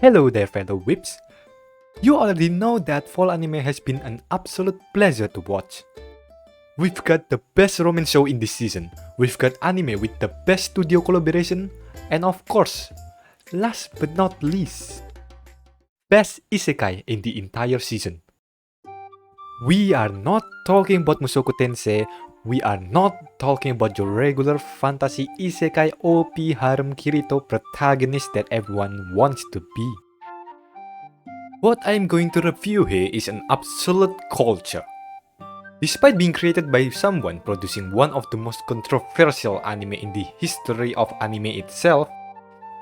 Hello there fellow whips! You already know that fall anime has been an absolute pleasure to watch. We've got the best romance show in this season, we've got anime with the best studio collaboration, and of course, last but not least, best isekai in the entire season. We are not talking about Mushoku Tensei, we are not talking about your regular fantasy isekai OP harem Kirito protagonist that everyone wants to be. What I'm going to review here is an absolute culture. Despite being created by someone producing one of the most controversial anime in the history of anime itself,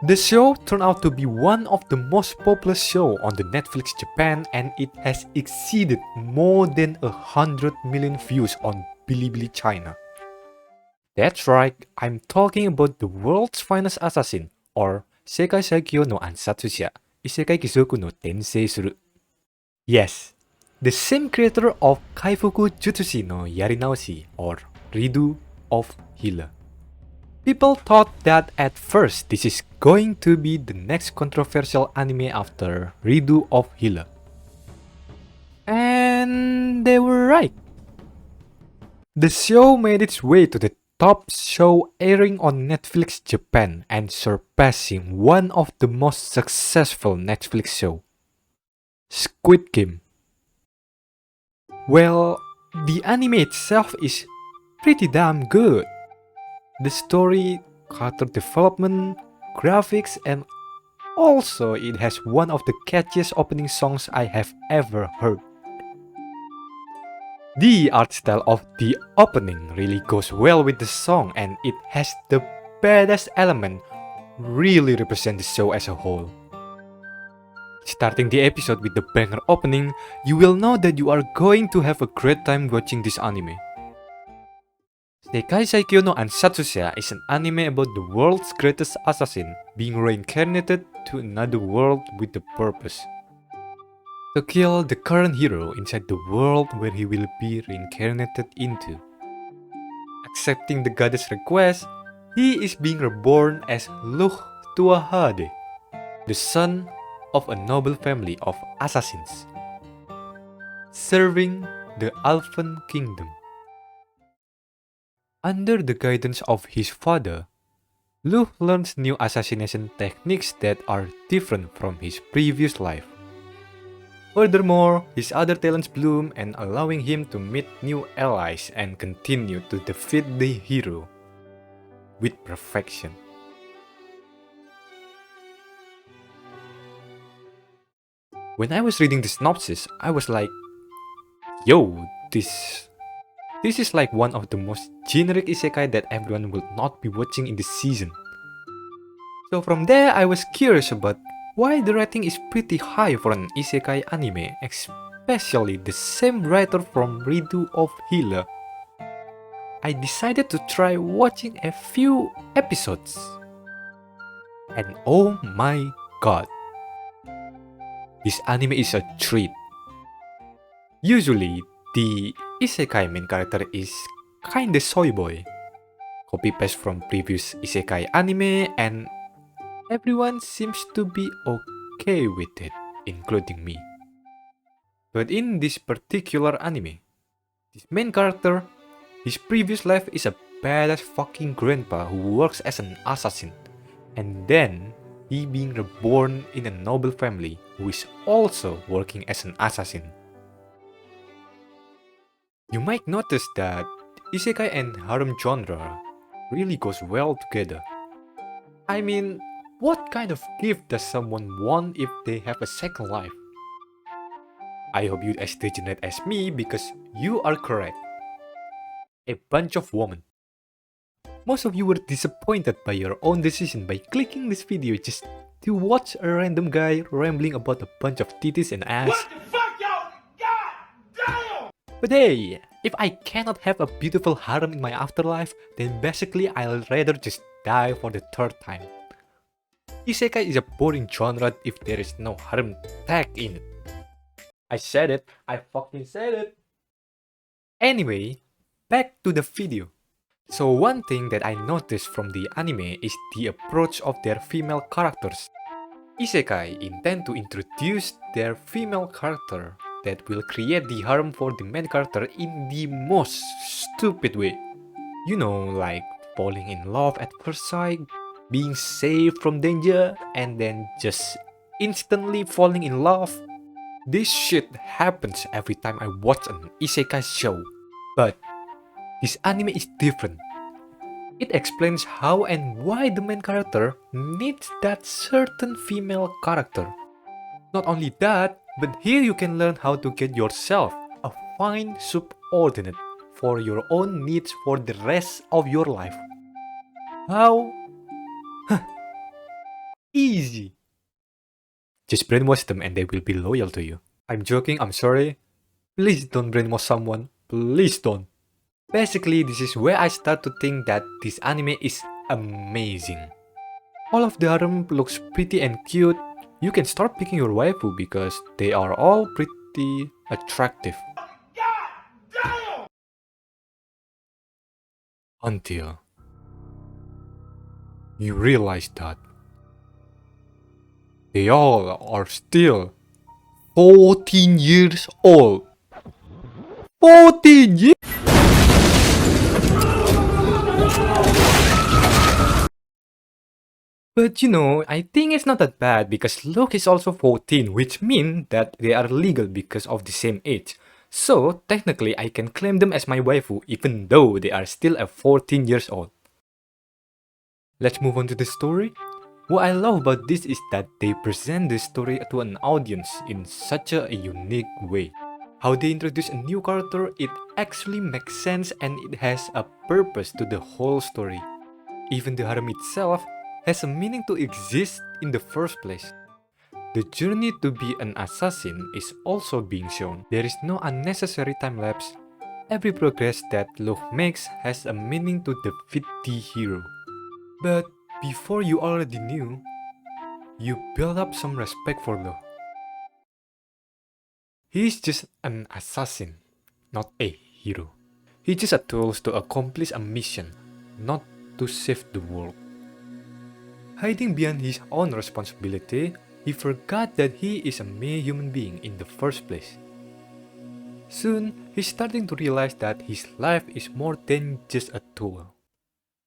the show turned out to be one of the most popular shows on the Netflix Japan, and it has exceeded more than 100 million views on Bilibili China. That's right, I'm talking about the world's finest assassin, or Sekai no Ansatsusha, Isekai Kizoku no Tensei Suru. Yes, the same creator of Kaifuku Jutsushi no Yarinaoshi, or Redo of Healer. People thought that at first this is going to be the next controversial anime after Redo of Healer. And they were right. The show made its way to the top show airing on Netflix Japan and surpassing one of the most successful Netflix shows, Squid Game. Well, the anime itself is pretty damn good. The story, character development, graphics, and also it has one of the catchiest opening songs I have ever heard. The art style of the opening really goes well with the song, and it has the badass element really represent the show as a whole. Starting the episode with the banger opening, you will know that you are going to have a great time watching this anime. Sekai no Ansatsusha is an anime about the world's greatest assassin being reincarnated to another world with a purpose: to kill the current hero inside the world where he will be reincarnated into. Accepting the goddess' request, he is being reborn as Luh Tuahade, the son of a noble family of assassins, serving the Elfen Kingdom. Under the guidance of his father, Luh learns new assassination techniques that are different from his previous life. Furthermore, his other talents bloom and allowing him to meet new allies and continue to defeat the hero with perfection. When I was reading the synopsis, I was like, yo, this is like one of the most generic isekai that everyone will not be watching in this season. So from there, I was curious about why the rating is pretty high for an isekai anime, especially the same writer from Redo of Healer. I decided to try watching a few episodes. And oh my god, this anime is a treat. Usually, the isekai main character is kinda soy boy, copy-paste from previous isekai anime, and everyone seems to be okay with it, including me. But in this particular anime, this main character, his previous life is a badass fucking grandpa who works as an assassin, and then he being reborn in a noble family who is also working as an assassin. You might notice that isekai and harem genre really goes well together. I mean, what kind of gift does someone want if they have a second life? I hope you as degenerate as me, because you are correct. A bunch of women. Most of you were disappointed by your own decision by clicking this video just to watch a random guy rambling about a bunch of titties and ass. What the fuck, y'all? God damn! But hey, if I cannot have a beautiful harem in my afterlife, then basically I'll rather just die for the third time. Isekai is a boring genre if there is no harem tag in it. I said it, I fucking said it. Anyway, back to the video. So one thing that I noticed from the anime is the approach of their female characters. Isekai intend to introduce their female character that will create the harm for the main character in the most stupid way. You know, like falling in love at first sight, being saved from danger, and then just instantly falling in love. This shit happens every time I watch an isekai show. But this anime is different. It explains how and why the main character needs that certain female character. Not only that, but here you can learn how to get yourself a fine subordinate for your own needs for the rest of your life. How? Easy. Just brainwash them and they will be loyal to you. I'm joking, I'm sorry. Please don't brainwash someone. Please don't. Basically, this is where I start to think that this anime is amazing. All of the harem looks pretty and cute. You can start picking your waifu because they are all pretty attractive. God damn! Until you realize that they all are still 14 years old. 14 years? But you know, I think it's not that bad because Luke is also 14, which means that they are legal because of the same age. So, technically I can claim them as my waifu even though they are still at 14 years old. Let's move on to the story. What I love about this is that they present the story to an audience in such a unique way. How they introduce a new character, it actually makes sense and it has a purpose to the whole story. Even the harem itself has a meaning to exist in the first place. The journey to be an assassin is also being shown. There is no unnecessary time lapse. Every progress that Luke makes has a meaning to defeat the hero. But before you already knew, you build up some respect for Luke. He's just an assassin, not a hero. He's just a tool to accomplish a mission, not to save the world. Hiding behind his own responsibility, he forgot that he is a mere human being in the first place. Soon, he's starting to realize that his life is more than just a tool.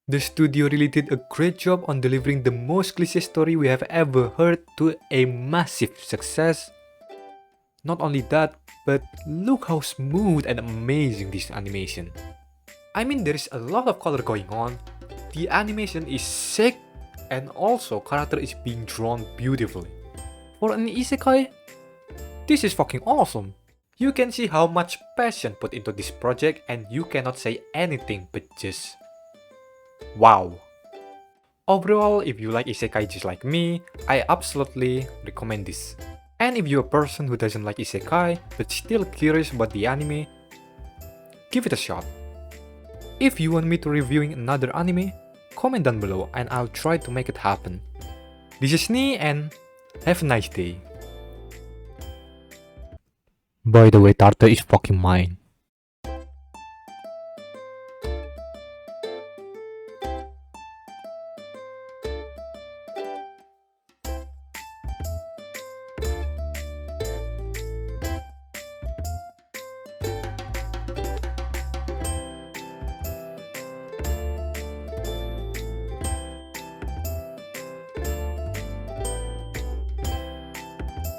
The studio really did a great job on delivering the most cliché story we have ever heard to a massive success. Not only that, but look how smooth and amazing this animation. I mean, there is a lot of color going on, the animation is sick, and also character is being drawn beautifully. For an isekai, this is fucking awesome. You can see how much passion put into this project and you cannot say anything but just wow. Overall, if you like isekai just like me, I absolutely recommend this. And if you're a person who doesn't like isekai but still curious about the anime, give it a shot. If you want me to reviewing another anime, comment down below and I'll try to make it happen. This is Nee and have a nice day. By the way, Tarte is fucking mine.